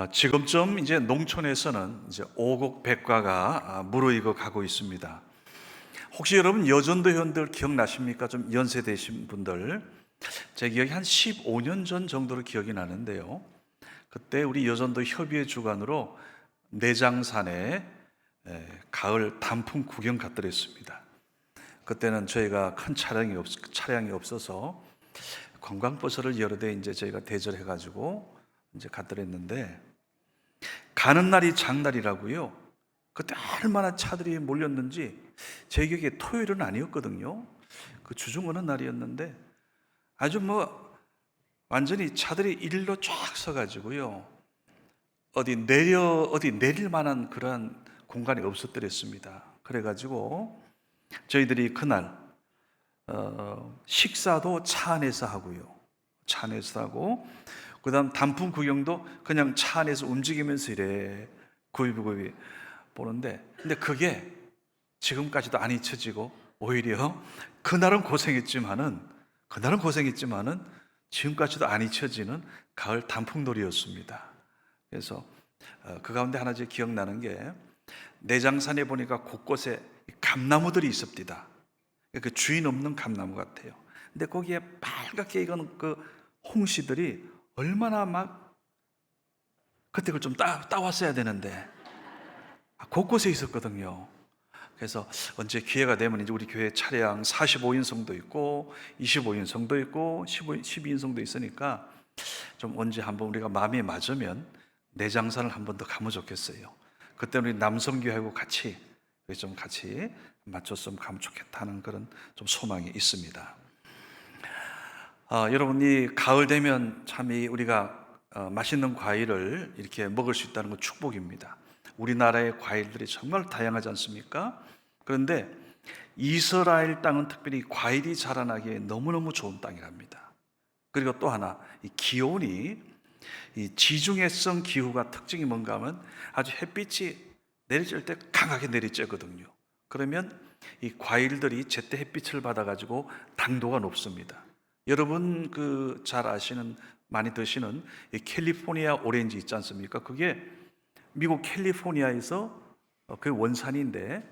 지금쯤 이제 농촌에서는 이제 오곡 백과가 무르익어 가고 있습니다. 혹시 여러분 여전도 회원들 기억나십니까? 좀 연세 되신 분들. 제 기억이 한 15년 전 정도로 기억이 나는데요. 그때 우리 여전도 협의회 주관으로 내장산에 가을 단풍 구경 갔더랬습니다. 그때는 저희가 큰 차량이 없어서 관광버스를 여러 대 이제 저희가 대절해 가지고 이제 갔더랬는데, 가는 날이 장날이라고요. 그때 얼마나 차들이 몰렸는지, 제 기억에 토요일은 아니었거든요. 그 주중 어느 날이었는데 아주 완전히 차들이 일로 쫙 서가지고요. 어디 내릴 만한 그런 공간이 없었더랬습니다. 그래가지고 저희들이 그날 식사도 차 안에서 하고요. 차 안에서 하고, 그 다음 단풍 구경도 그냥 차 안에서 움직이면서 이래 구비구비 보는데, 근데 그게 지금까지도 안 잊혀지고, 오히려 그날은 고생했지만은 지금까지도 안 잊혀지는 가을 단풍놀이였습니다. 그래서 그 가운데 하나 제 기억나는 게, 내장산에 보니까 곳곳에 감나무들이 있습니다. 그 주인 없는 감나무 같아요. 근데 거기에 빨갛게 익은 그 홍시들이 얼마나 그때 그걸 좀 따왔어야 되는데 곳곳에 있었거든요. 그래서 언제 기회가 되면 이제 우리 교회 차량 45인승도 있고 25인승도 있고 12인승도 있으니까 좀 언제 한번 우리가 마음이 맞으면 내장산을 한 번 더 가면 좋겠어요. 그때 우리 남성교회하고 같이 맞췄으면 가면 좋겠다는 그런 좀 소망이 있습니다. 여러분이 가을 되면 참 우리가 맛있는 과일을 이렇게 먹을 수 있다는 건 축복입니다. 우리나라의 과일들이 정말 다양하지 않습니까? 그런데 이스라엘 땅은 특별히 과일이 자라나기에 너무너무 좋은 땅이랍니다. 그리고 또 하나, 이 기온이, 이 지중해성 기후가 특징이 뭔가 하면 아주 햇빛이 내리쬐 때 강하게 내리쬐거든요. 그러면 이 과일들이 제때 햇빛을 받아가지고 당도가 높습니다. 여러분 잘 아시는, 많이 드시는 이 캘리포니아 오렌지 있지 않습니까? 그게 미국 캘리포니아에서 그 원산인데,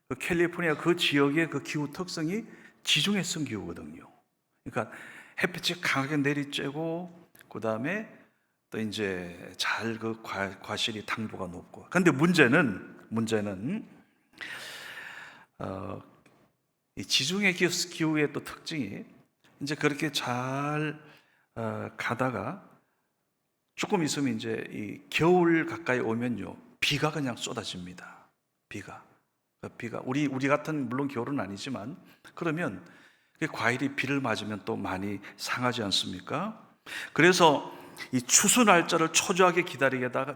그 캘리포니아 그 지역의 그 기후 특성이 지중해성 기후거든요. 그러니까 햇빛이 강하게 내리쬐고, 그 다음에 또 이제 잘 그 과실이 당도가 높고. 그런데 문제는 이 지중해 기후의 또 특징이, 이제 그렇게 잘 가다가 조금 있으면 이제 이 겨울 가까이 오면요, 비가 그냥 쏟아집니다. 비가 우리 같은, 물론 겨울은 아니지만, 그러면 과일이 비를 맞으면 또 많이 상하지 않습니까? 그래서 이 추수 날짜를 초조하게 기다리다가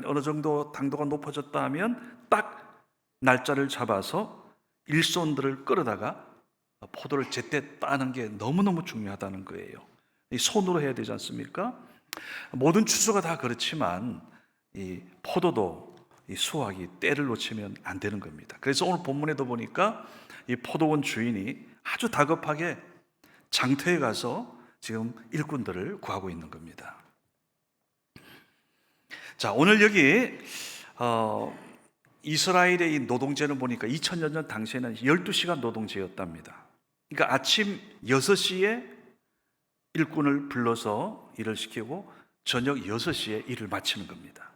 어느 정도 당도가 높아졌다 하면 딱 날짜를 잡아서 일손들을 끌어다가 포도를 제때 따는 게 너무너무 중요하다는 거예요. 이 손으로 해야 되지 않습니까? 모든 추수가 다 그렇지만 이 포도도 이 수확이 때를 놓치면 안 되는 겁니다. 그래서 오늘 본문에도 보니까 이 포도원 주인이 아주 다급하게 장터에 가서 지금 일꾼들을 구하고 있는 겁니다. 자, 오늘 여기 이스라엘의 이 노동제는 보니까 2000년 전 당시에는 12시간 노동제였답니다. 그러니까 아침 6시에 일꾼을 불러서 일을 시키고 저녁 6시에 일을 마치는 겁니다.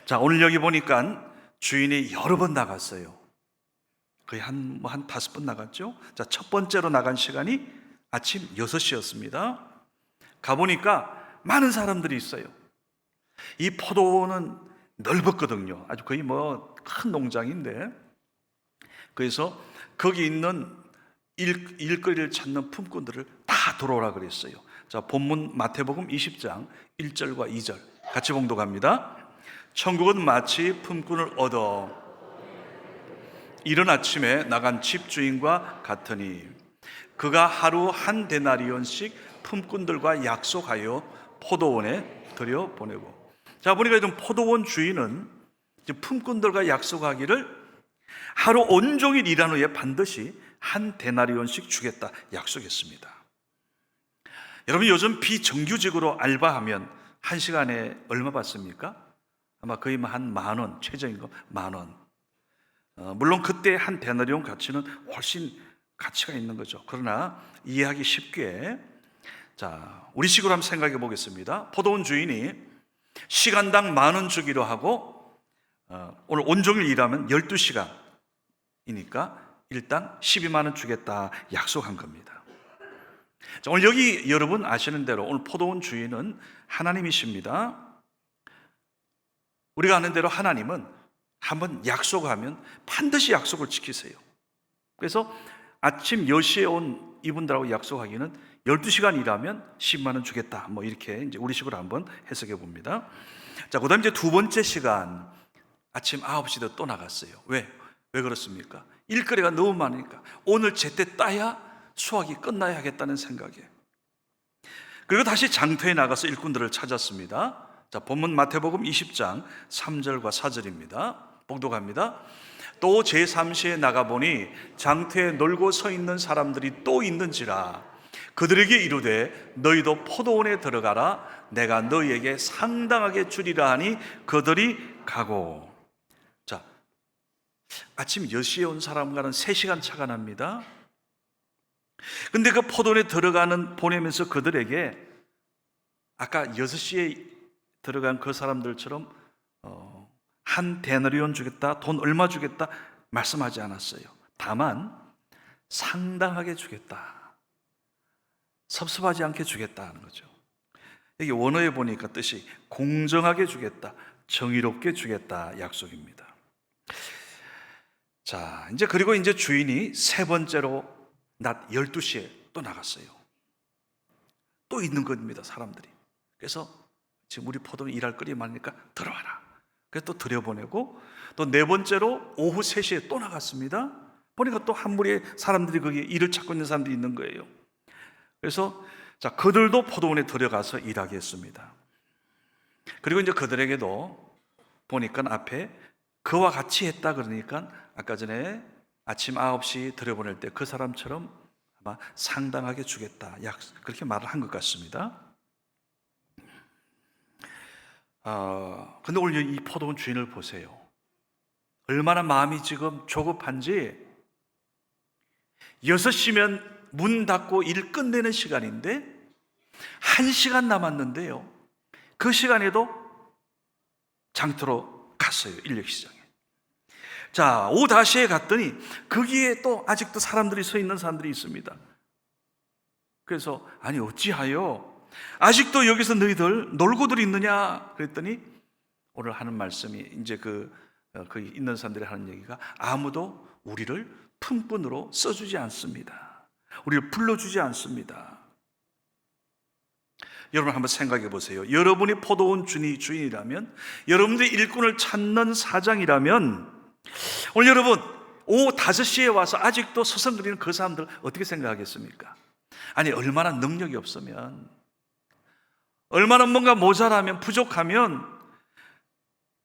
자, 오늘 여기 보니까 주인이 여러 번 나갔어요. 거의 한 5번 나갔죠. 자, 첫 번째로 나간 시간이 아침 6시였습니다. 가보니까 많은 사람들이 있어요. 이 포도원은 넓었거든요. 아주 거의 큰 농장인데, 그래서 거기 있는 일거리를 찾는 품꾼들을 다 들어오라 그랬어요. 자, 본문 마태복음 20장 1절과 2절 같이 봉독합니다. 천국은 마치 품꾼을 얻어 이른 아침에 나간 집주인과 같으니, 그가 하루 한 데나리온씩 품꾼들과 약속하여 포도원에 들여보내고. 자, 보니까 좀 포도원 주인은 품꾼들과 약속하기를 하루 온종일 일한 후에 반드시 한 데나리온씩 주겠다 약속했습니다. 여러분, 요즘 비정규직으로 알바하면 한 시간에 얼마 받습니까? 아마 거의 한 10,000원, 최저인 거 10,000원. 물론 그때 한 데나리온 가치는 훨씬 가치가 있는 거죠. 그러나 이해하기 쉽게, 자, 우리식으로 한번 생각해 보겠습니다. 포도원 주인이 시간당 10,000원 주기로 하고 오늘 온종일 일하면 12시간이니까 일당 12만 원 주겠다 약속한 겁니다. 자, 오늘 여기 여러분 아시는 대로 오늘 포도원 주인은 하나님이십니다. 우리가 아는 대로 하나님은 한번 약속하면 반드시 약속을 지키세요. 그래서 아침 10시에 온 이분들하고 약속하기는 12시간 일하면 10만 원 주겠다. 뭐 이렇게 이제 우리식으로 한번 해석해 봅니다. 자, 그다음 이제 두 번째 시간 아침 9시도 또 나갔어요. 왜 그렇습니까? 일거리가 너무 많으니까 오늘 제때 따야 수확이 끝나야 하겠다는 생각에. 그리고 다시 장터에 나가서 일꾼들을 찾았습니다. 자, 본문 마태복음 20장 3절과 4절입니다. 복독합니다. 또 제3시에 나가보니 장터에 놀고 서 있는 사람들이 또 있는지라 그들에게 이르되 너희도 포도원에 들어가라 내가 너희에게 상당하게 주리라 하니 그들이 가고. 자, 아침 10시에 온 사람과는 3시간 차가 납니다. 근데 그 포도원에 보내면서 그들에게 아까 6시에 들어간 그 사람들처럼 한 데나리온 주겠다, 돈 얼마 주겠다 말씀하지 않았어요. 다만 상당하게 주겠다, 섭섭하지 않게 주겠다 하는 거죠. 여기 원어에 보니까 뜻이 공정하게 주겠다, 정의롭게 주겠다 약속입니다. 자, 그리고 주인이 세 번째로 낮 12시에 또 나갔어요. 또 있는 겁니다, 사람들이. 그래서 지금 우리 포도는 일할 거리 많으니까 들어와라. 그래서 또 들여보내고 또 네 번째로 오후 3시에 또 나갔습니다. 보니까 또 한 무리의 사람들이 거기 일을 찾고 있는 사람들이 있는 거예요. 그래서 자, 그들도 포도원에 들어가서 일하게 했습니다. 그리고 그들에게도 보니까 앞에 그와 같이 했다 그러니까 아까 전에 아침 9시 들여보낼 때 그 사람처럼 아마 상당하게 주겠다 그렇게 말을 한 것 같습니다. 근데 오늘 이 포도원 주인을 보세요. 얼마나 마음이 지금 조급한지 6시면 문 닫고 일 끝내는 시간인데 1시간 남았는데요. 그 시간에도 장터로 갔어요. 인력시장에. 자, 오후 5시에 갔더니 거기에 또 아직도 사람들이 서 있는 사람들이 있습니다. 그래서 아니 어찌하여 아직도 여기서 너희들 놀고들 있느냐 그랬더니 오늘 하는 말씀이 거기 있는 사람들이 하는 얘기가 아무도 우리를 품꾼으로 써주지 않습니다. 우리를 불러주지 않습니다. 여러분 한번 생각해 보세요. 여러분이 포도원 주인이라면, 여러분들이 일꾼을 찾는 사장이라면 오늘 여러분 오후 5시에 와서 아직도 서성거리는 그 사람들 어떻게 생각하겠습니까? 아니 얼마나 능력이 없으면, 얼마나 뭔가 모자라면, 부족하면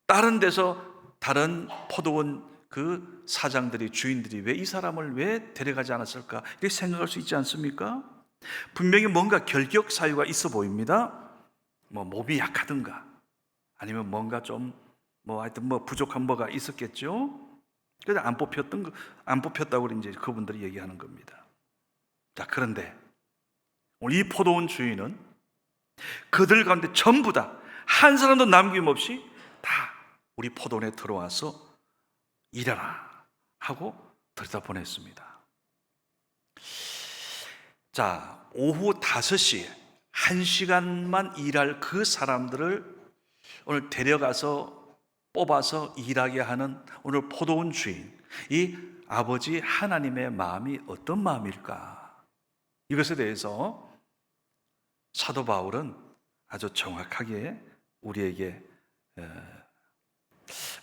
다른 데서 다른 포도원 그 사장들이, 주인들이 왜 이 사람을 왜 데려가지 않았을까 이렇게 생각할 수 있지 않습니까? 분명히 뭔가 결격 사유가 있어 보입니다. 몸이 약하든가 아니면 뭔가 좀 하여튼 부족한 뭐가 있었겠죠. 그래서 안 뽑혔다고 이제 그분들이 얘기하는 겁니다. 자, 그런데 오늘 이 포도원 주인은 그들 가운데 전부 다 한 사람도 남김없이 다 우리 포도원에 들어와서 일하라 하고 들여다보냈습니다. 자, 오후 5시에 1시간만 일할 그 사람들을 오늘 데려가서 뽑아서 일하게 하는 오늘 포도원 주인, 이 아버지 하나님의 마음이 어떤 마음일까? 이것에 대해서 사도 바울은 아주 정확하게 우리에게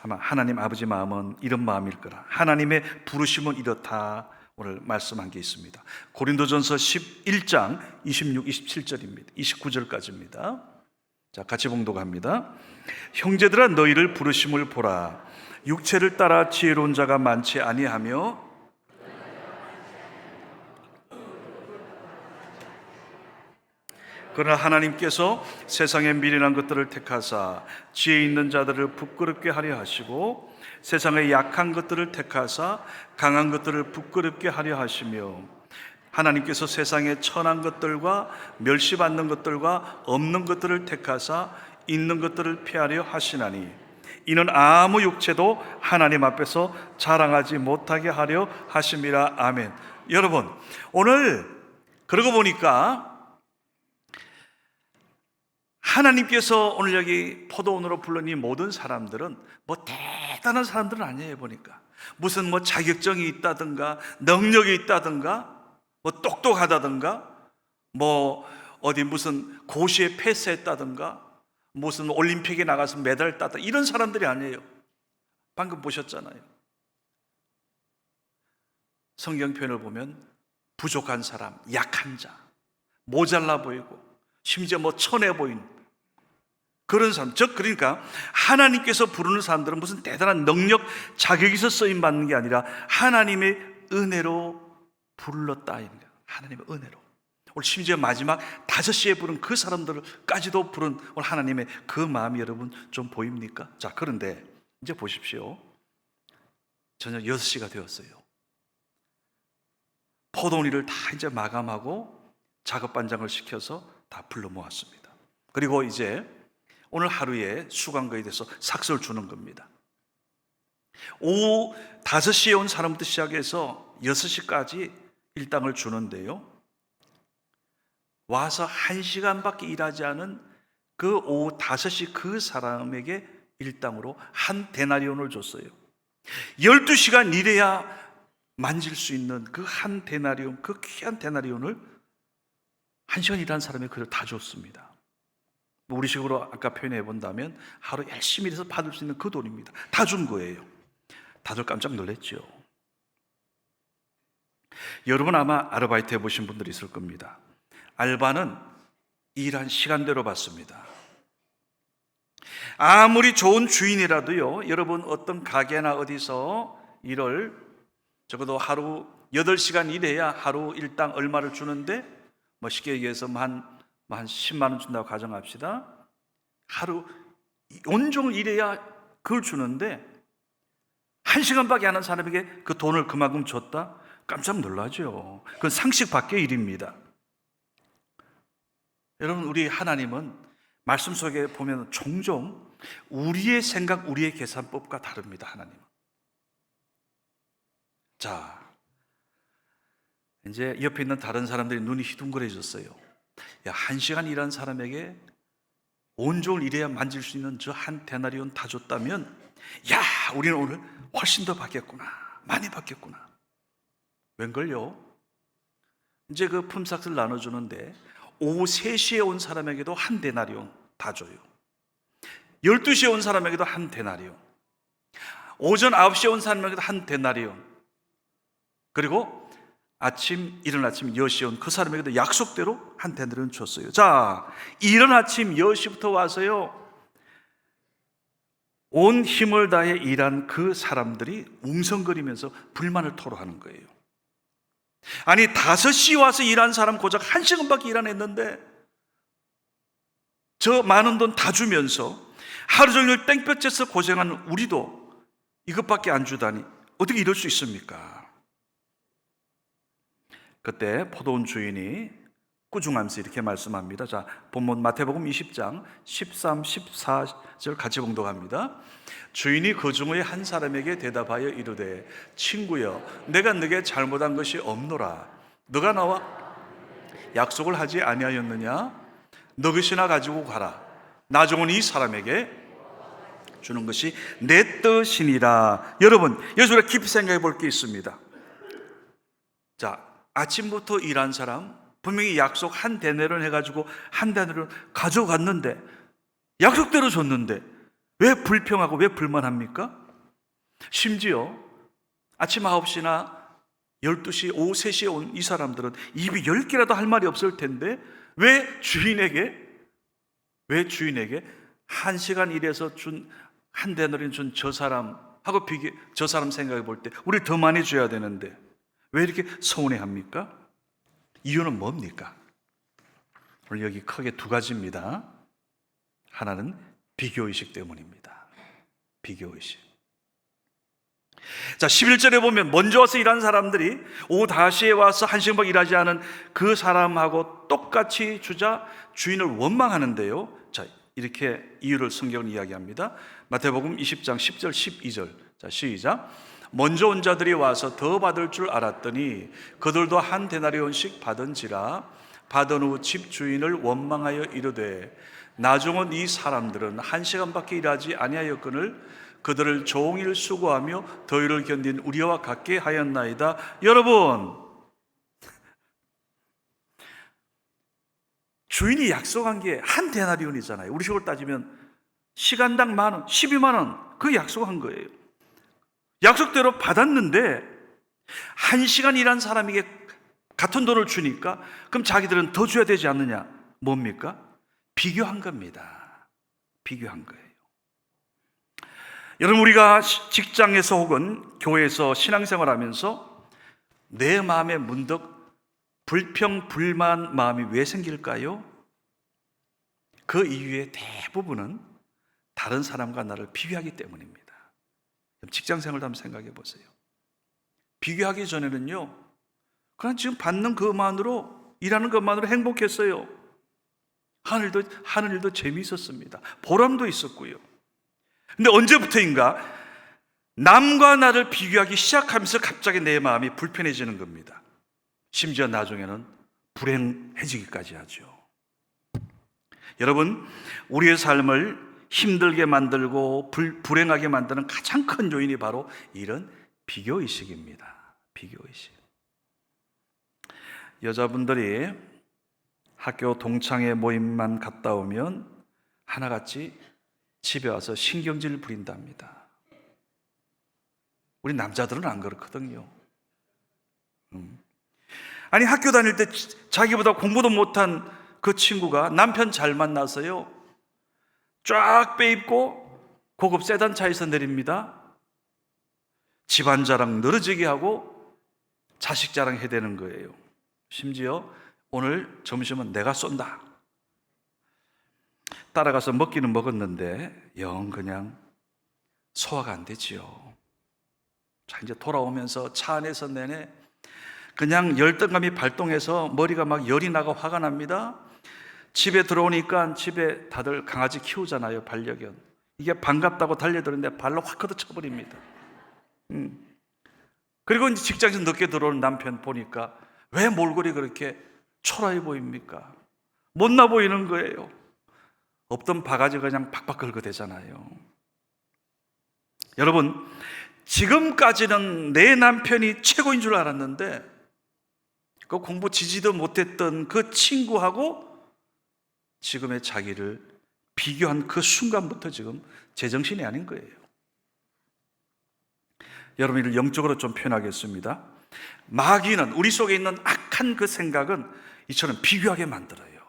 아마 하나님 아버지 마음은 이런 마음일 거라, 하나님의 부르심은 이렇다 오늘 말씀한 게 있습니다. 고린도전서 11장 26, 27절입니다. 29절까지입니다. 자, 같이 봉독합니다. 형제들아 너희를 부르심을 보라. 육체를 따라 지혜로운 자가 많지 아니하며 그러나 하나님께서 세상의 미련한 것들을 택하사 지혜 있는 자들을 부끄럽게 하려 하시고 세상의 약한 것들을 택하사 강한 것들을 부끄럽게 하려 하시며 하나님께서 세상의 천한 것들과 멸시받는 것들과 없는 것들을 택하사 있는 것들을 피하려 하시나니 이는 아무 육체도 하나님 앞에서 자랑하지 못하게 하려 하심이라. 아멘. 여러분, 오늘 그러고 보니까 하나님께서 오늘 여기 포도원으로 부른 이 모든 사람들은 뭐 대단한 사람들은 아니에요. 보니까 무슨 뭐 자격증이 있다든가 능력이 있다든가 뭐 똑똑하다든가 뭐 어디 무슨 고시에 패스했다든가 무슨 올림픽에 나가서 메달 땄다 이런 사람들이 아니에요. 방금 보셨잖아요. 성경 표현을 보면 부족한 사람, 약한 자, 모자라 보이고 심지어 뭐 천해 보이는 그런 사람. 즉 그러니까 하나님께서 부르는 사람들은 무슨 대단한 능력, 자격이 있어 쓰임 받는 게 아니라 하나님의 은혜로 불렀다. 하나님의 은혜로. 오늘 심지어 마지막 5시에 부른 그 사람들까지도 부른 오늘 하나님의 그 마음이 여러분 좀 보입니까? 자, 그런데 이제 보십시오. 저녁 6시가 되었어요. 포도원 일을 다 이제 마감하고 작업 반장을 시켜서 다 불러 모았습니다. 그리고 이제 오늘 하루에 수강거에 대해서 삭서를 주는 겁니다. 오후 5시에 온 사람부터 시작해서 6시까지 일당을 주는데요, 와서 1시간밖에 일하지 않은 그 오후 5시 그 사람에게 일당으로 한 데나리온을 줬어요. 12시간 일해야 만질 수 있는 그 한 데나리온, 그 귀한 데나리온을 1시간 일한 사람에게 그걸 다 줬습니다. 우리식으로 아까 표현해 본다면 하루 열심히 일해서 받을 수 있는 그 돈입니다. 다 준 거예요. 다들 깜짝 놀랐죠. 여러분 아마 아르바이트 해보신 분들이 있을 겁니다. 알바는 일한 시간대로 받습니다. 아무리 좋은 주인이라도요, 여러분 어떤 가게나 어디서 일을 적어도 하루 8시간 일해야 하루 일당 얼마를 주는데, 뭐 쉽게 얘기해서 한 10만 원 준다고 가정합시다. 하루 온종일 일해야 그걸 주는데 1시간밖에 안 한 사람에게 그 돈을 그만큼 줬다? 깜짝 놀라죠. 그건 상식 밖의 일입니다. 여러분, 우리 하나님은 말씀 속에 보면 종종 우리의 생각, 우리의 계산법과 다릅니다. 하나님은. 자, 이제 옆에 있는 다른 사람들이 눈이 휘둥그레졌어요. 야, 1시간 일한 사람에게 온종일 일해야 만질 수 있는 저 한 데나리온 다 줬다면, 야, 우리는 오늘 훨씬 더 받겠구나, 많이 받겠구나. 웬걸요? 이제 그 품삯을 나눠주는데 오후 3시에 온 사람에게도 한 데나리온 다 줘요. 12시에 온 사람에게도 한 데나리온, 오전 9시에 온 사람에게도 한 데나리온, 그리고 이른 아침 10시에 온 그 사람에게도 약속대로 한 데나리온 줬어요. 자, 이른 아침 10시부터 와서요, 온 힘을 다해 일한 그 사람들이 웅성거리면서 불만을 토로하는 거예요. 아니, 5시 와서 일한 사람 고작 1시간밖에 일 안 했는데 저 많은 돈 다 주면서 하루 종일 땡볕에서 고생하는 우리도 이것밖에 안 주다니 어떻게 이럴 수 있습니까? 그때 포도원 주인이 꾸중하면서 이렇게 말씀합니다. 자, 본문 마태복음 20장 13, 14절 같이 봉독합니다. 주인이 그 중의 한 사람에게 대답하여 이르되, 친구여, 내가 네게 잘못한 것이 없노라. 너가 나와 약속을 하지 아니하였느냐? 너 것이나 가지고 가라. 나중은 이 사람에게 주는 것이 내 뜻이니라. 여러분, 여기서 우리가 깊이 생각해 볼 게 있습니다. 자, 아침부터 일한 사람 분명히 약속 한 데나리온 해가지고 한 데나리온 가져갔는데, 약속대로 줬는데 왜 불평하고 왜 불만합니까? 심지어 아침 9시나 12시, 오후 3시에 온 이 사람들은 입이 10개라도 할 말이 없을 텐데 왜 주인에게 1시간 일해서 준 한 데나리온 준 저 사람하고 저 사람 생각해 볼 때 우리 더 많이 줘야 되는데 왜 이렇게 서운해합니까? 이유는 뭡니까? 오늘 여기 크게 두 가지입니다. 하나는 비교의식 때문입니다. 비교의식. 자, 11절에 보면 먼저 와서 일하는 사람들이 오후 5시에 와서 1시간밖에 일하지 않은 그 사람하고 똑같이 주자 주인을 원망하는데요. 자, 이렇게 이유를 성경은 이야기합니다. 마태복음 20장 10절 12절. 자, 시작. 먼저 온 자들이 와서 더 받을 줄 알았더니 그들도 한 데나리온씩 받은지라. 받은 후 집 주인을 원망하여 이르되 나중은 이 사람들은 1시간밖에 일하지 아니하였거늘 그들을 종일 수고하며 더위를 견딘 우리와 같게 하였나이다. 여러분, 주인이 약속한 게 한 데나리온이잖아요. 우리 식으로 따지면 시간당 10,000원, 12만 원, 그 약속한 거예요. 약속대로 받았는데 1시간 일한 사람에게 같은 돈을 주니까 그럼 자기들은 더 줘야 되지 않느냐? 뭡니까? 비교한 겁니다. 비교한 거예요. 여러분, 우리가 직장에서 혹은 교회에서 신앙생활 하면서 내 마음에 문득 불평, 불만 마음이 왜 생길까요? 그 이유의 대부분은 다른 사람과 나를 비교하기 때문입니다. 직장생활도 한번 생각해 보세요. 비교하기 전에는요, 그냥 지금 받는 것만으로, 일하는 것만으로 행복했어요. 하는 일도 재미있었습니다. 보람도 있었고요. 근데 언제부터인가 남과 나를 비교하기 시작하면서 갑자기 내 마음이 불편해지는 겁니다. 심지어 나중에는 불행해지기까지 하죠. 여러분, 우리의 삶을 힘들게 만들고 불행하게 만드는 가장 큰 요인이 바로 이런 비교의식입니다. 비교의식. 여자분들이 학교 동창회 모임만 갔다 오면 하나같이 집에 와서 신경질 부린답니다. 우리 남자들은 안 그렇거든요. 아니, 학교 다닐 때 자기보다 공부도 못한 그 친구가 남편 잘 만나서요, 쫙 빼입고 고급 세단 차에서 내립니다. 집안 자랑 늘어지게 하고 자식 자랑 해대는 거예요. 심지어 오늘 점심은 내가 쏜다. 따라가서 먹기는 먹었는데 영 그냥 소화가 안 되지요. 자, 이제 돌아오면서 차 안에서 내내 그냥 열등감이 발동해서 머리가 막 열이 나고 화가 납니다. 집에 들어오니까 집에 다들 강아지 키우잖아요. 반려견. 이게 반갑다고 달려드는데 발로 확 걷어 쳐버립니다. 그리고 이제 직장에서 늦게 들어오는 남편 보니까 왜 몰골이 그렇게 초라해 보입니까? 못나 보이는 거예요. 없던 바가지 그냥 팍팍 긁어대잖아요. 여러분, 지금까지는 내 남편이 최고인 줄 알았는데 그 공부 지지도 못했던 그 친구하고 지금의 자기를 비교한 그 순간부터 지금 제정신이 아닌 거예요. 여러분, 이를 영적으로 좀 표현하겠습니다. 마귀는, 우리 속에 있는 악한 그 생각은 이처럼 비교하게 만들어요.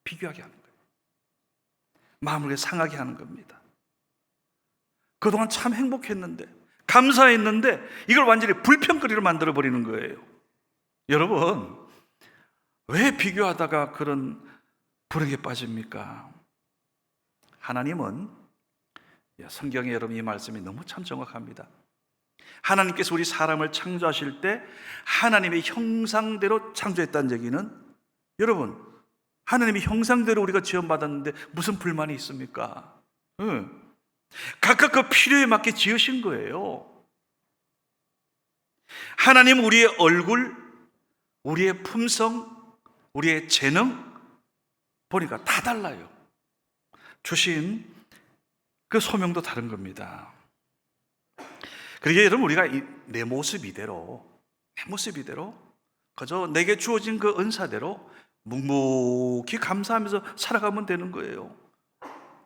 비교하게 하는 거예요. 마음을 상하게 하는 겁니다. 그동안 참 행복했는데, 감사했는데 이걸 완전히 불평거리로 만들어버리는 거예요. 여러분, 왜 비교하다가 그런 불행에 빠집니까? 하나님은, 성경에 여러분 이 말씀이 너무 참 정확합니다. 하나님께서 우리 사람을 창조하실 때 하나님의 형상대로 창조했다는 얘기는, 여러분, 하나님의 형상대로 우리가 지원받았는데 무슨 불만이 있습니까? 각각 그 필요에 맞게 지으신 거예요. 하나님은 우리의 얼굴, 우리의 품성, 우리의 재능 보니까 다 달라요. 주신 그 소명도 다른 겁니다. 그러기에 여러분, 우리가 내 모습 이대로 그저 내게 주어진 그 은사대로 묵묵히 감사하면서 살아가면 되는 거예요.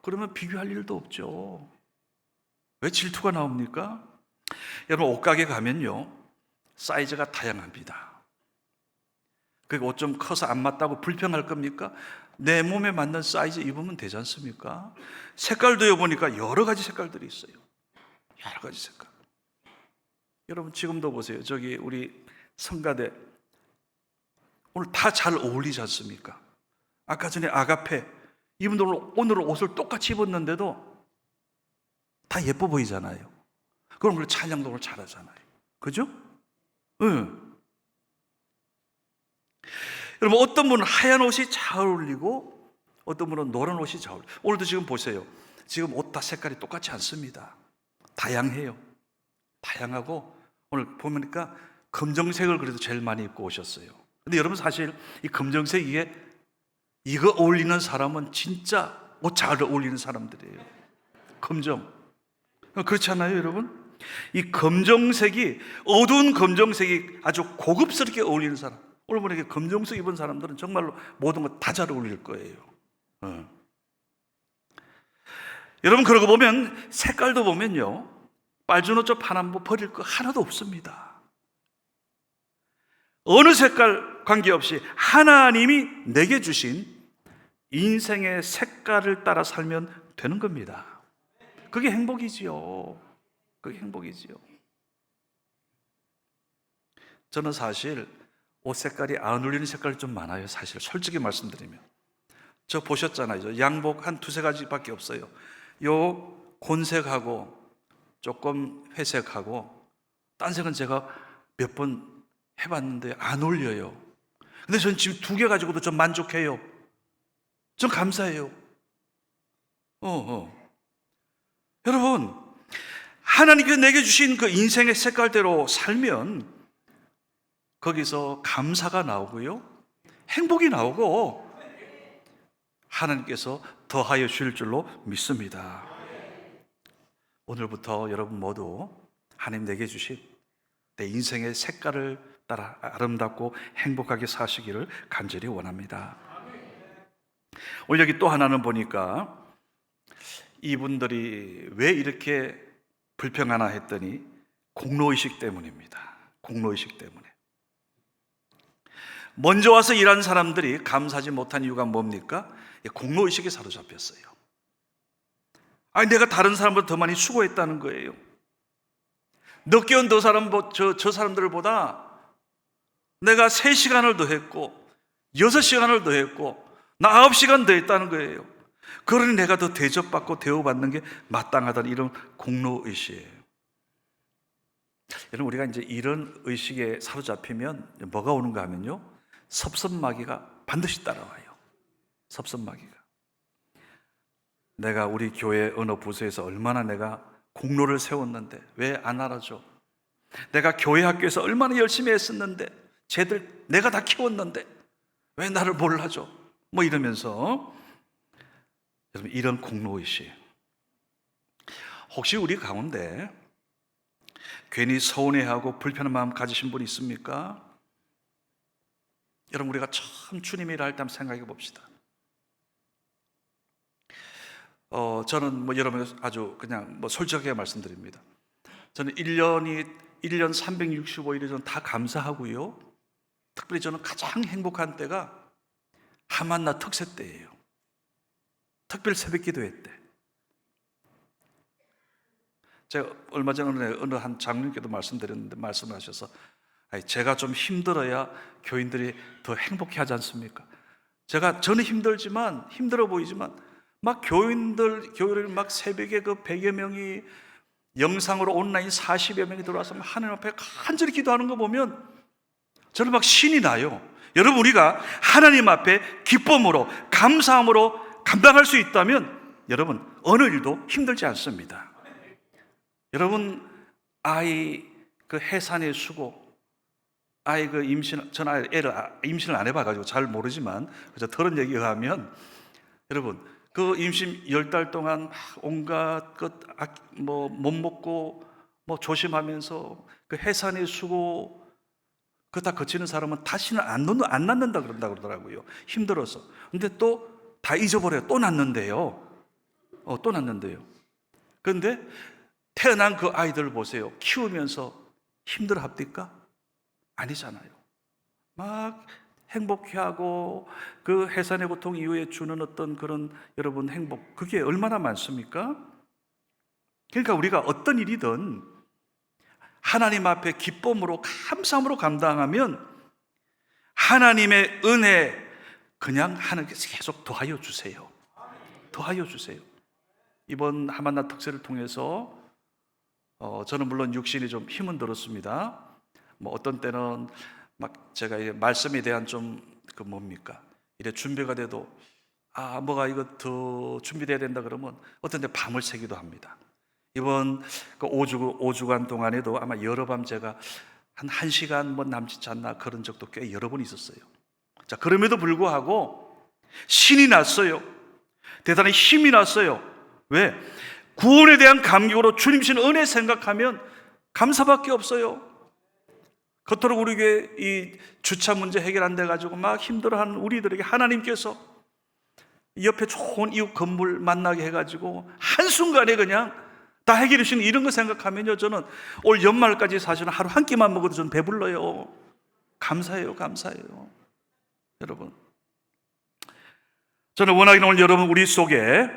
그러면 비교할 일도 없죠. 왜 질투가 나옵니까? 여러분, 옷가게 가면요, 사이즈가 다양합니다. 그리고 옷 좀 커서 안 맞다고 불평할 겁니까? 내 몸에 맞는 사이즈 입으면 되지 않습니까? 색깔도 보니까 여러 가지 색깔들이 있어요. 여러 가지 색깔. 여러분, 지금도 보세요. 저기 우리 성가대 오늘 다 잘 어울리지 않습니까? 아까 전에 아가페, 이분들 오늘 옷을 똑같이 입었는데도 다 예뻐 보이잖아요. 그럼 우리 찬양도 잘하잖아요. 그죠? 응. 여러분, 어떤 분은 하얀 옷이 잘 어울리고 어떤 분은 노란 옷이 잘 어울려요. 오늘도 지금 보세요. 지금 옷 다 색깔이 똑같지 않습니다. 다양해요. 다양하고 오늘 보니까 검정색을 그래도 제일 많이 입고 오셨어요. 근데 여러분, 사실 이 검정색 위에 이거 어울리는 사람은 진짜 옷 잘 어울리는 사람들이에요. 검정. 그렇지 않아요, 여러분? 이 검정색이, 어두운 검정색이 아주 고급스럽게 어울리는 사람, 오늘 보니까 검정색 입은 사람들은 정말로 모든 것 다 잘 어울릴 거예요. 여러분, 그러고 보면 색깔도 보면요, 빨주노 저 파란 거 버릴 거 하나도 없습니다. 어느 색깔 관계없이 하나님이 내게 주신 인생의 색깔을 따라 살면 되는 겁니다. 그게 행복이지요. 그게 행복이지요. 저는 사실 옷 색깔이 안 어울리는 색깔이 좀 많아요. 사실 솔직히 말씀드리면. 저 보셨잖아요. 양복 한 두세 가지밖에 없어요. 요 곤색하고 조금 회색하고 딴 색은 제가 몇 번 해봤는데 안 어울려요. 근데 전 지금 두 개 가지고도 좀 만족해요. 전 감사해요. 여러분, 하나님께서 내게 주신 그 인생의 색깔대로 살면 거기서 감사가 나오고요, 행복이 나오고 하나님께서 더하여 주실 줄로 믿습니다. 오늘부터 여러분 모두 하나님 내게 주신 내 인생의 색깔을 따라 아름답고 행복하게 사시기를 간절히 원합니다. 오늘 여기 또 하나는 보니까 이분들이 왜 이렇게 불평하나 했더니 공로의식 때문입니다. 공로의식 때문에. 먼저 와서 일한 사람들이 감사하지 못한 이유가 뭡니까? 공로의식에 사로잡혔어요. 아니, 내가 다른 사람보다 더 많이 수고했다는 거예요. 늦게 온 저 사람들보다 내가 3시간을 더 했고 6시간을 더 했고 나 9시간 더 했다는 거예요. 그러니 내가 더 대접받고 대우받는 게 마땅하다는 이런 공로의식이에요. 여러분, 우리가 이제 이런 의식에 사로잡히면 뭐가 오는가 하면요, 섭섭마귀가 반드시 따라와요. 섭섭마귀가. 내가 우리 교회 어느 부서에서 얼마나 내가 공로를 세웠는데 왜 안 알아줘? 내가 교회 학교에서 얼마나 열심히 했었는데 쟤들 내가 다 키웠는데 왜 나를 몰라줘? 뭐 이러면서, 여러분, 이런 공로의식. 혹시 우리 가운데 괜히 서운해하고 불편한 마음 가지신 분 있습니까? 여러분, 우리가 처음 주님 일할 때 한번 생각해 봅시다. 저는 여러분 아주 그냥 솔직하게 말씀드립니다. 저는 1년 365일이 저는 다 감사하고요. 특별히 저는 가장 행복한 때가 하만나 특세 때예요. 특별 새벽 기도회 때. 제가 얼마 전에 어느 한 장로님께도 말씀드렸는데 말씀하셔서, 제가 좀 힘들어야 교인들이 더 행복해 하지 않습니까? 저는 힘들어 보이지만 막 교회를 막 새벽에 그 100여 명이 영상으로 온라인 40여 명이 들어와서 하나님 앞에 간절히 기도하는 거 보면 저는 막 신이 나요. 여러분, 우리가 하나님 앞에 기쁨으로 감사함으로 감당할 수 있다면 여러분, 어느 일도 힘들지 않습니다. 여러분, 아이 그 해산의 수고, 아이 그 저는 임신을 안 해봐가지고 잘 모르지만 그저 들은 얘기에 의하면, 여러분, 그 임신 10달 동안 온갖 못 먹고 조심하면서 그 해산의 수고 그거 다 거치는 사람은 다시는 안 낳는다 그러더라고요. 힘들어서. 근데 또 다 잊어버려요. 또 낳는데요. 또 낳는데요. 그런데 태어난 그 아이들 보세요. 키우면서 힘들어 합니까? 아니잖아요. 막 행복해하고 그 해산의 고통 이후에 주는 어떤 그런 여러분 행복, 그게 얼마나 많습니까? 그러니까 우리가 어떤 일이든 하나님 앞에 기쁨으로 감사함으로 감당하면 하나님의 은혜, 그냥 하나님께서 계속 더하여 주세요. 더하여 주세요. 이번 하만나 특세를 통해서 저는 물론 육신이 좀 힘은 들었습니다. 뭐 어떤 때는 막 제가 말씀에 대한 좀 뭡니까? 이래 준비가 돼도 뭐가 이거 더 준비돼야 된다 그러면 어떤 때 밤을 새기도 합니다. 이번 그 5주간 동안에도 아마 여러 밤 제가 한 1시간 뭐 남짓 않나 그런 적도 꽤 여러 번 있었어요. 자, 그럼에도 불구하고 신이 났어요. 대단히 힘이 났어요. 왜? 구원에 대한 감격으로 주님 신 은혜 생각하면 감사밖에 없어요. 그토록 우리 교회 이 주차 문제 해결 안 돼가지고 막 힘들어하는 우리들에게 하나님께서 옆에 좋은 이웃 건물 만나게 해가지고 한순간에 그냥 다 해결해 주시는 이런 거 생각하면요, 저는 올 연말까지 사실은 하루 한 끼만 먹어도 저는 배불러요. 감사해요, 감사해요. 여러분, 저는 원하기는 오늘 여러분 우리 속에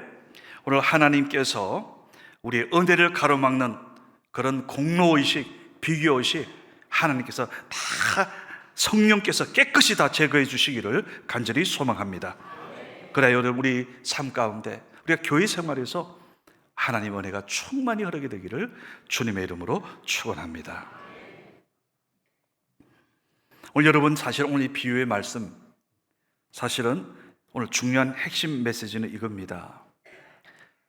오늘 하나님께서 우리의 은혜를 가로막는 그런 공로의식, 비교의식 하나님께서 다 성령께서 깨끗이 다 제거해 주시기를 간절히 소망합니다. 그래야 여러분 우리 삶 가운데 우리가 교회 생활에서 하나님 은혜가 충만히 흐르게 되기를 주님의 이름으로 축원합니다. 오늘 여러분 사실 오늘 이 비유의 말씀 사실은 오늘 중요한 핵심 메시지는 이겁니다.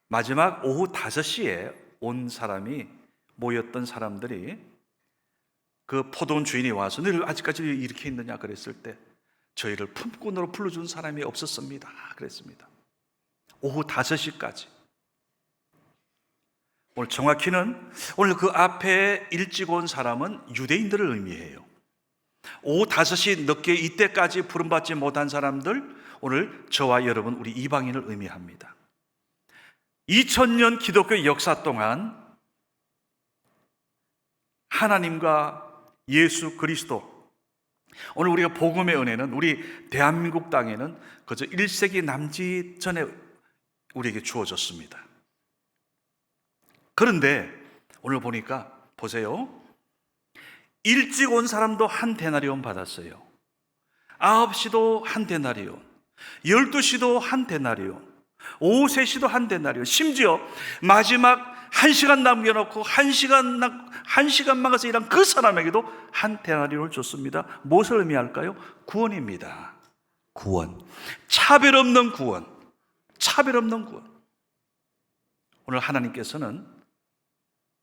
마지막 오후 5시에 온 사람이 모였던 사람들이 그 포도원 주인이 와서 너희들 아직까지 이렇게 있느냐 그랬을 때 저희를 품꾼으로 불러준 사람이 없었습니다 그랬습니다. 오후 5시까지. 오늘 정확히는 오늘 그 앞에 일찍 온 사람은 유대인들을 의미해요. 오후 5시 늦게 이때까지 부름받지 못한 사람들, 오늘 저와 여러분 우리 이방인을 의미합니다. 2000년 기독교 역사 동안 하나님과 예수 그리스도, 오늘 우리가 복음의 은혜는 우리 대한민국 땅에는 그저 1세기 남짓 전에 우리에게 주어졌습니다. 그런데 오늘 보니까 보세요. 일찍 온 사람도 한 데나리온 받았어요. 9시도 한 데나리온, 12시도 한 데나리온, 오후 3시도 한 데나리온, 심지어 마지막 1시간 남겨놓고 1시간만 가서 일한 그 사람에게도 한 데나리온을 줬습니다. 무엇을 의미할까요? 구원입니다. 구원. 차별 없는 구원. 차별 없는 구원. 오늘 하나님께서는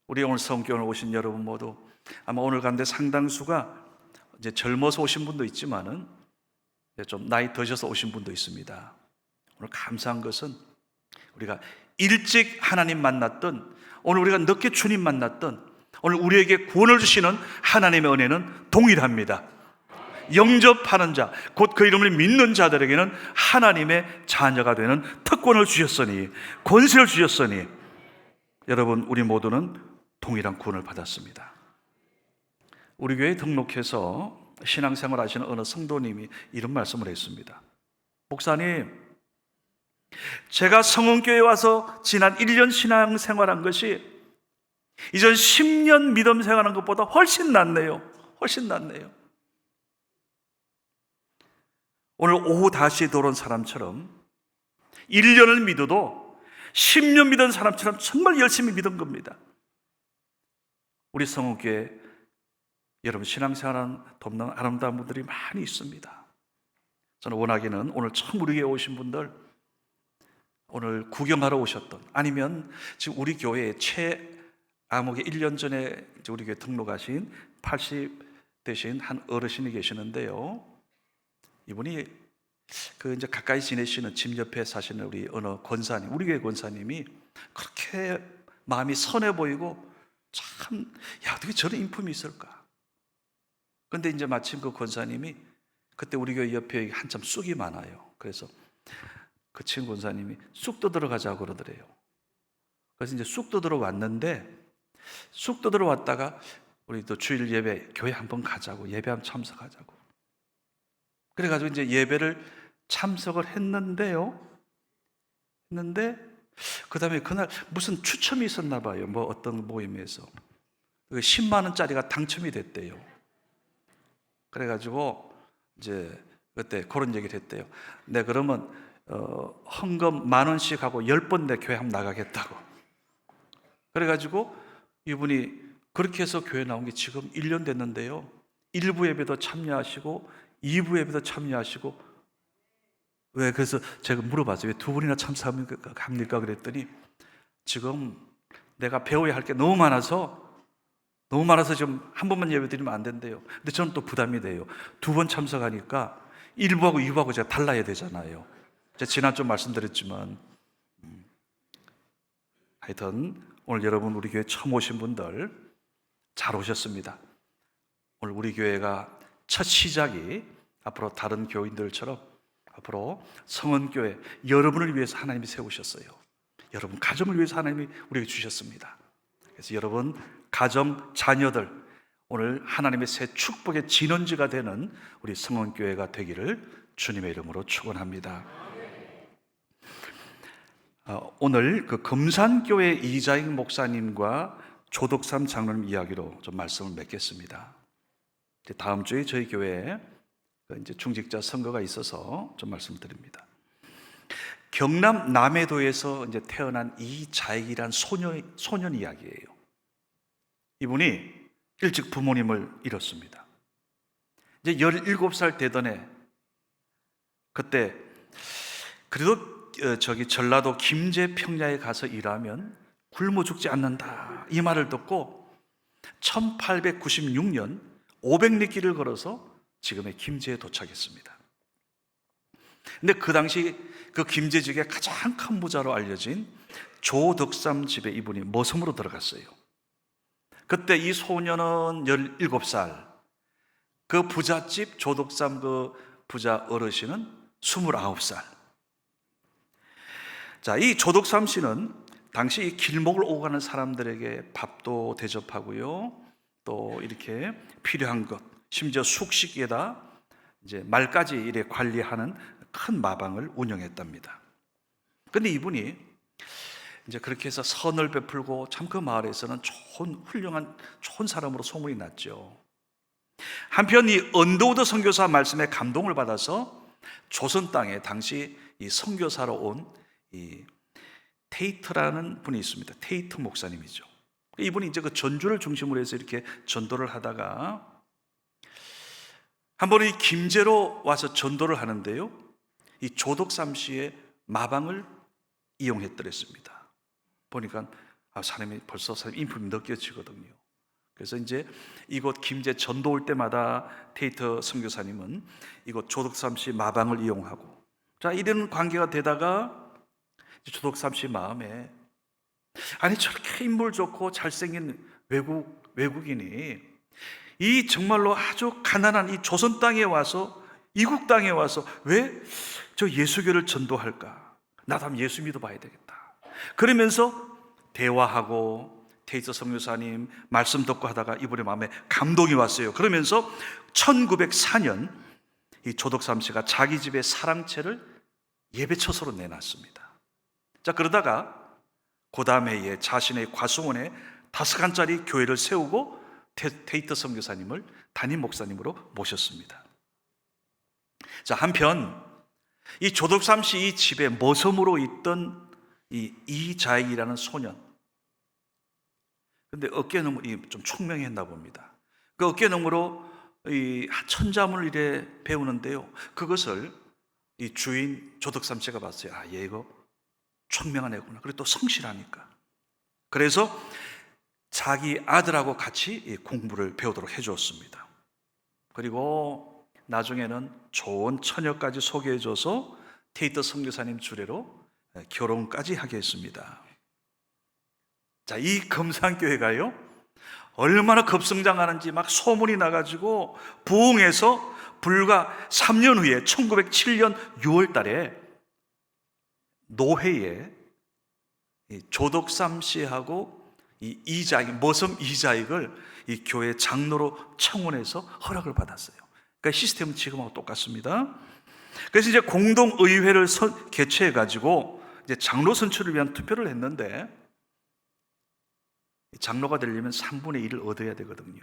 우리 오늘 성교회 오신 여러분 모두 아마 오늘 가운데 상당수가 이제 젊어서 오신 분도 있지만은 좀 나이 드셔서 오신 분도 있습니다. 오늘 감사한 것은 우리가 일찍 하나님 만났던, 오늘 우리가 늦게 주님 만났던, 오늘 우리에게 구원을 주시는 하나님의 은혜는 동일합니다. 영접하는 자, 곧 그 이름을 믿는 자들에게는 하나님의 자녀가 되는 특권을 주셨으니, 권세를 주셨으니 여러분 우리 모두는 동일한 구원을 받았습니다. 우리 교회에 등록해서 신앙생활 하시는 어느 성도님이 이런 말씀을 했습니다. 목사님, 제가 성원교회에 와서 지난 1년 신앙생활한 것이 이전 10년 믿음 생활한 것보다 훨씬 낫네요. 훨씬 낫네요. 오늘 오후 다시 돌아온 사람처럼 1년을 믿어도 10년 믿은 사람처럼 정말 열심히 믿은 겁니다. 우리 성원교회 여러분 신앙생활하는 돕는 아름다운 분들이 많이 있습니다. 저는 원하기는 오늘 처음 우리 교회에 오신 분들, 오늘 구경하러 오셨던, 아니면 지금 우리 교회에 최암흑에 1년 전에 우리 교회 등록하신 80 되신 한 어르신이 계시는데요. 이분이 이제 가까이 지내시는 집 옆에 사시는 우리 어느 권사님, 우리 교회 권사님이 그렇게 마음이 선해 보이고 참, 어떻게 저런 인품이 있을까? 근데 이제 마침 그 권사님이 그때 우리 교회 옆에 한참 쑥이 많아요. 그래서 그 친구 권사님이 쑥 뜯으러 가자고 그러더래요. 그래서 이제 쑥 뜯으러 왔는데, 쑥 뜯으러 왔다가 우리 또 주일 예배 교회 한번 가자고, 예배 한번 참석하자고. 그래가지고 이제 예배를 참석을 했는데 그 다음에 그날 무슨 추첨이 있었나 봐요. 뭐 어떤 모임에서 10만 원짜리가 당첨이 됐대요. 그래가지고 이제 그때 그런 얘기를 했대요. 네, 그러면 헌금 10,000원씩 하고 10번 내 교회 한번 나가겠다고. 그래가지고 이분이 그렇게 해서 교회 나온 게 지금 1년 됐는데요. 1부 예배도 참여하시고 2부 예배도 참여하시고. 왜? 그래서 제가 물어봤어요. 왜 두 분이나 참석합니까? 그랬더니 지금 내가 배워야 할 게 너무 많아서 지금 한 번만 예배 드리면 안 된대요. 근데 저는 또 부담이 돼요. 2번 참석하니까 1부하고 2부하고 제가 달라야 되잖아요. 제가 지난주 말씀드렸지만 하여튼 오늘 여러분 우리 교회 처음 오신 분들 잘 오셨습니다. 오늘 우리 교회가 첫 시작이 앞으로 다른 교인들처럼 앞으로 성은교회 여러분을 위해서 하나님이 세우셨어요. 여러분 가정을 위해서 하나님이 우리에게 주셨습니다. 그래서 여러분 가정, 자녀들 오늘 하나님의 새 축복의 진원지가 되는 우리 성원교회가 되기를 주님의 이름으로 축원합니다. 오늘 그 금산교회 이자익 목사님과 조덕삼 장로님 이야기로 좀 말씀을 맺겠습니다. 다음 주에 저희 교회에 이제 중직자 선거가 있어서 좀 말씀드립니다. 경남 남해도에서 이제 태어난 이자익이란 소년 이야기예요. 이분이 일찍 부모님을 잃었습니다. 이제 17살 되던 해, 그때 그래도 저기 전라도 김제 평야에 가서 일하면 굶어 죽지 않는다 이 말을 듣고 1896년 500리 길을 걸어서 지금의 김제에 도착했습니다. 근데 그 당시 그 김제 지역의 가장 큰 부자로 알려진 조덕삼 집에 이분이 머슴으로 들어갔어요. 그때 이 소년은 17살, 그 부잣집 조덕삼 그 부자 어르신은 29살. 자, 이 조덕삼 씨는 당시 이 길목을 오고 가는 사람들에게 밥도 대접하고요, 또 이렇게 필요한 것, 심지어 숙식에다 이제 말까지 이래 관리하는 큰 마방을 운영했답니다. 근데 이분이 이제 그렇게 해서 선을 베풀고 참 그 마을에서는 훌륭한 좋은 사람으로 소문이 났죠. 한편 이 언더우드 선교사 말씀에 감동을 받아서 조선 땅에 당시 이 선교사로 온 이 테이트라는 분이 있습니다. 테이트 목사님이죠. 이분이 이제 그 전주를 중심으로 해서 이렇게 전도를 하다가 한 번은 이 김제로 와서 전도를 하는데요, 이 조덕삼 씨의 마방을 이용했더랬습니다. 보니까 사람이 벌써 인품이 느껴지거든요. 그래서 이제 이곳 김제 전도 올 때마다 테이터 선교사님은 이곳 조덕삼 씨 마방을 이용하고, 자 이런 관계가 되다가 조덕삼 씨 마음에 아니 저렇게 인물 좋고 잘생긴 외국인이 이 정말로 아주 가난한 이 조선 땅에 와서 이국 땅에 와서 왜 저 예수교를 전도할까? 나도 한번 예수 믿어봐야 되겠다. 그러면서 대화하고 테이터 선교사님 말씀 듣고 하다가 이분의 마음에 감동이 왔어요. 그러면서 1904년 이 조덕삼 씨가 자기 집에 사랑채를 예배처소로 내놨습니다. 자, 그러다가 그 다음 해에 자신의 과수원에 5칸짜리 교회를 세우고 테이터 선교사님을 담임 목사님으로 모셨습니다. 자, 한편 이 조덕삼 씨 이 집에 머슴으로 있던 이 이자익이라는 소년, 근데 어깨너머이 좀 총명했나 봅니다. 그 어깨너머로 이 천자문을 이래 배우는데요, 그것을 이 주인 조덕삼 씨가 봤어요. 아, 얘 이거 총명한 애구나. 그리고 또 성실하니까. 그래서 자기 아들하고 같이 공부를 배우도록 해주었습니다. 그리고 나중에는 좋은 처녀까지 소개해줘서 테이터 선교사님 주례로 결혼까지 하게 했습니다. 자, 이 금산교회가요 얼마나 급성장하는지 막 소문이 나가지고 부흥해서 불과 3년 후에 1907년 6월 달에 노회에 조덕삼 씨하고 이 이자익, 머슴 이자익을 이 교회 장로로 청원해서 허락을 받았어요. 그러니까 시스템은 지금하고 똑같습니다. 그래서 이제 공동의회를 개최해가지고 이제 장로 선출을 위한 투표를 했는데, 장로가 되려면 3분의 1을 얻어야 되거든요.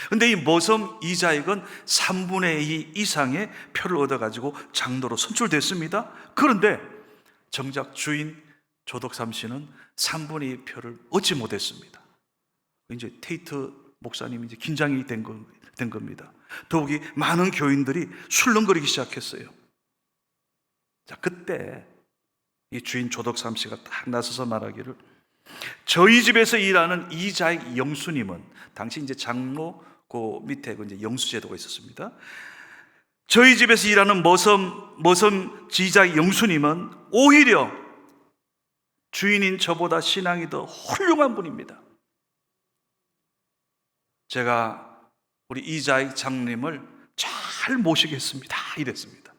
근데 이 모섬 이자익은 3분의 2 이상의 표를 얻어가지고 장로로 선출됐습니다. 그런데 정작 주인 조덕삼 씨는 3분의 2 표를 얻지 못했습니다. 이제 테이트 목사님이 이제 긴장이 된 겁니다. 더욱이 많은 교인들이 술렁거리기 시작했어요. 자, 그때 이 주인 조덕삼 씨가 딱 나서서 말하기를, 저희 집에서 일하는 이자익 영수님은, 당시 이제 장로 그 밑에 이제 영수제도가 있었습니다. 저희 집에서 일하는 머섬 지자익 영수님은 오히려 주인인 저보다 신앙이 더 훌륭한 분입니다. 제가 우리 이자익 장로님을 잘 모시겠습니다, 이랬습니다.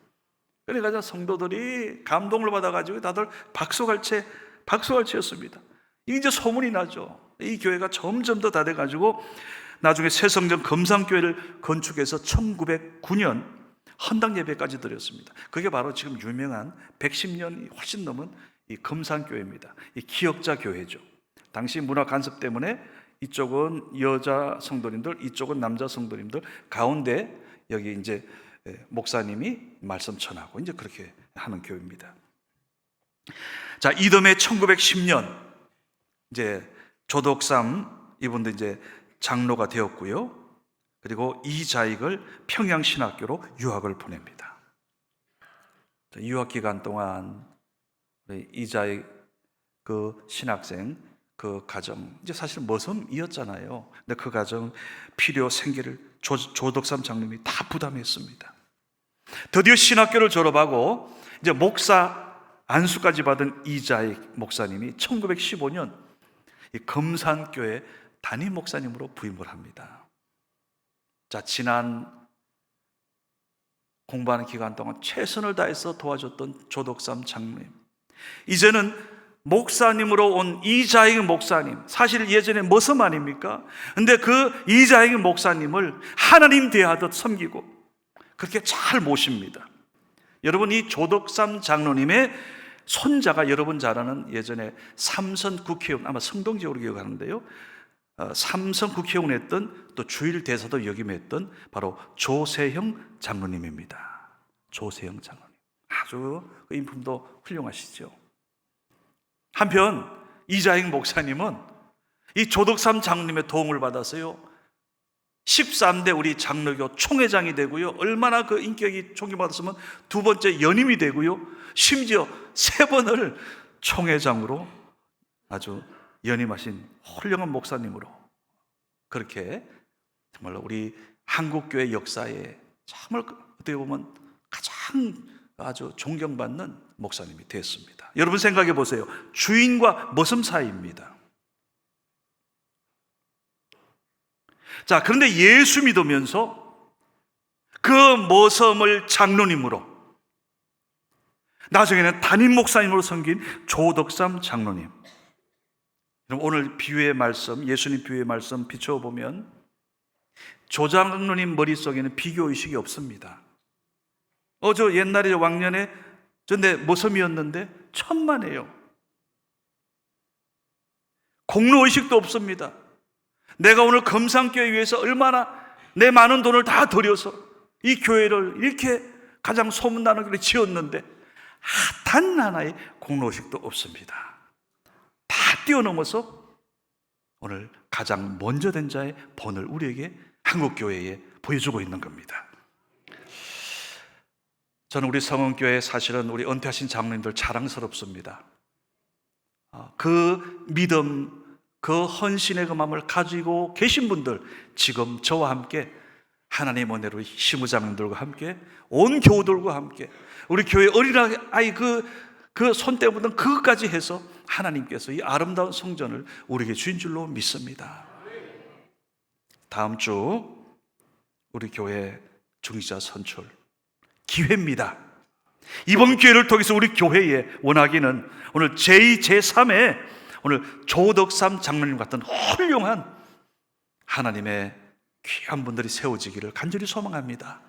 그래가지고 성도들이 감동을 받아가지고 다들 박수갈채였습니다. 이게 이제 소문이 나죠. 이 교회가 점점 더 다 돼가지고 나중에 새성전 금산교회를 건축해서 1909년 헌당 예배까지 드렸습니다. 그게 바로 지금 유명한 110년이 훨씬 넘은 이 금산교회입니다. 이 기역자 교회죠. 당시 문화 간섭 때문에 이쪽은 여자 성도님들, 이쪽은 남자 성도님들, 가운데 여기 이제 목사님이 말씀 전하고 이제 그렇게 하는 교회입니다. 자, 이듬해 1910년 이제 조덕삼 이분도 이제 장로가 되었고요. 그리고 이자익을 평양신학교로 유학을 보냅니다. 유학 기간 동안 이자익 그 신학생 그 가정, 이제 사실 머섬이었잖아요. 근데 그 가정 필요 생계를 조덕삼 장로님이 다 부담했습니다. 드디어 신학교를 졸업하고 이제 목사 안수까지 받은 이자익 목사님이 1915년 이 금산교회 담임 목사님으로 부임을 합니다. 자, 지난 공부하는 기간 동안 최선을 다해서 도와줬던 조덕삼 장로님, 이제는 목사님으로 온 이자익 목사님, 사실 예전에 머섬 아닙니까? 근데 그 이자익 목사님을 하나님 대하듯 섬기고 그렇게 잘 모십니다. 여러분, 이 조덕삼 장로님의 손자가 여러분 잘 아는 예전에 삼선 국회의원, 아마 성동지역으로 기억하는데요, 삼선 국회의원 했던, 또 주일 대사도 역임했던 바로 조세형 장로님입니다. 조세형 장로님, 아주 그 인품도 훌륭하시죠. 한편 이자익 목사님은 이 조덕삼 장로님의 도움을 받아서요 13대 우리 장로교 총회장이 되고요, 얼마나 그 인격이 존경받았으면 두 번째 연임이 되고요, 심지어 3번을 총회장으로 아주 연임하신 훌륭한 목사님으로, 그렇게 정말 우리 한국교회 역사에 정말 어떻게 보면 가장 아주 존경받는 목사님이 되었습니다. 여러분 생각해 보세요. 주인과 머슴 사이입니다. 자, 그런데 예수 믿으면서 그 머슴을 장로님으로, 나중에는 담임 목사님으로 섬긴 조덕삼 장로님, 오늘 비유의 말씀, 예수님 비유의 말씀 비춰보면 조 장로님 머릿속에는 비교의식이 없습니다. 저 옛날에 왕년에 내 머슴이었는데 천만에요. 공로의식도 없습니다. 내가 오늘 금산교회 위해서 얼마나 내 많은 돈을 다 들여서 이 교회를 이렇게 가장 소문나는 교회를 지었는데 단 하나의 공로의식도 없습니다. 다 뛰어넘어서 오늘 가장 먼저 된 자의 본을 우리에게 한국교회에 보여주고 있는 겁니다. 저는 우리 성원교회 사실은 우리 은퇴하신 장로님들 자랑스럽습니다. 그 믿음, 그 헌신의 그 마음을 가지고 계신 분들, 지금 저와 함께 하나님 은혜로 시무장님들과 함께 온 교우들과 함께 우리 교회 어린아이 그 손때보던 그것까지 해서 하나님께서 이 아름다운 성전을 우리에게 주신 줄로 믿습니다. 다음 주 우리 교회 중직자 선출 기회입니다. 이번 기회를 통해서 우리 교회에 원하기는 오늘 제2, 제3의 오늘 조덕삼 장로님 같은 훌륭한 하나님의 귀한 분들이 세워지기를 간절히 소망합니다.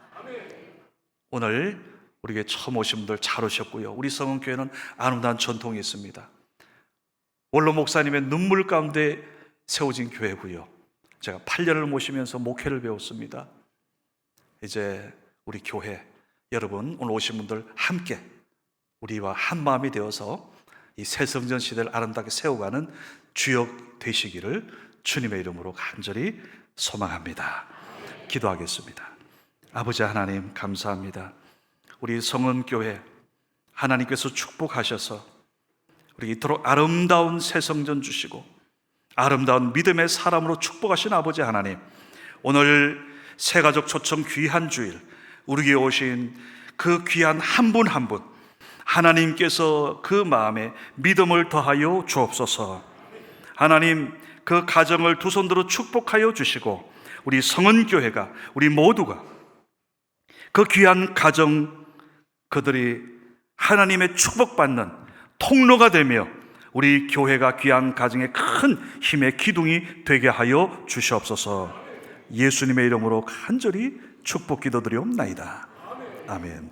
오늘 우리 교회 처음 오신 분들 잘 오셨고요. 우리 성원교회는 아름다운 전통이 있습니다. 원로 목사님의 눈물 가운데 세워진 교회고요. 제가 8년을 모시면서 목회를 배웠습니다. 이제 우리 교회 여러분, 오늘 오신 분들 함께 우리와 한 마음이 되어서 이 새성전 시대를 아름답게 세워가는 주역 되시기를 주님의 이름으로 간절히 소망합니다. 기도하겠습니다. 아버지 하나님, 감사합니다. 우리 성은교회 하나님께서 축복하셔서 우리 이토록 아름다운 새성전 주시고 아름다운 믿음의 사람으로 축복하신 아버지 하나님, 오늘 새가족 초청 귀한 주일 우리에게 오신 그 귀한 한 분 한 분 하나님께서 그 마음에 믿음을 더하여 주옵소서. 하나님, 그 가정을 두 손들어 축복하여 주시고 우리 성은교회가, 우리 모두가 그 귀한 가정, 그들이 하나님의 축복받는 통로가 되며 우리 교회가 귀한 가정의 큰 힘의 기둥이 되게 하여 주시옵소서. 예수님의 이름으로 간절히 축복 기도드리옵나이다. 아멘.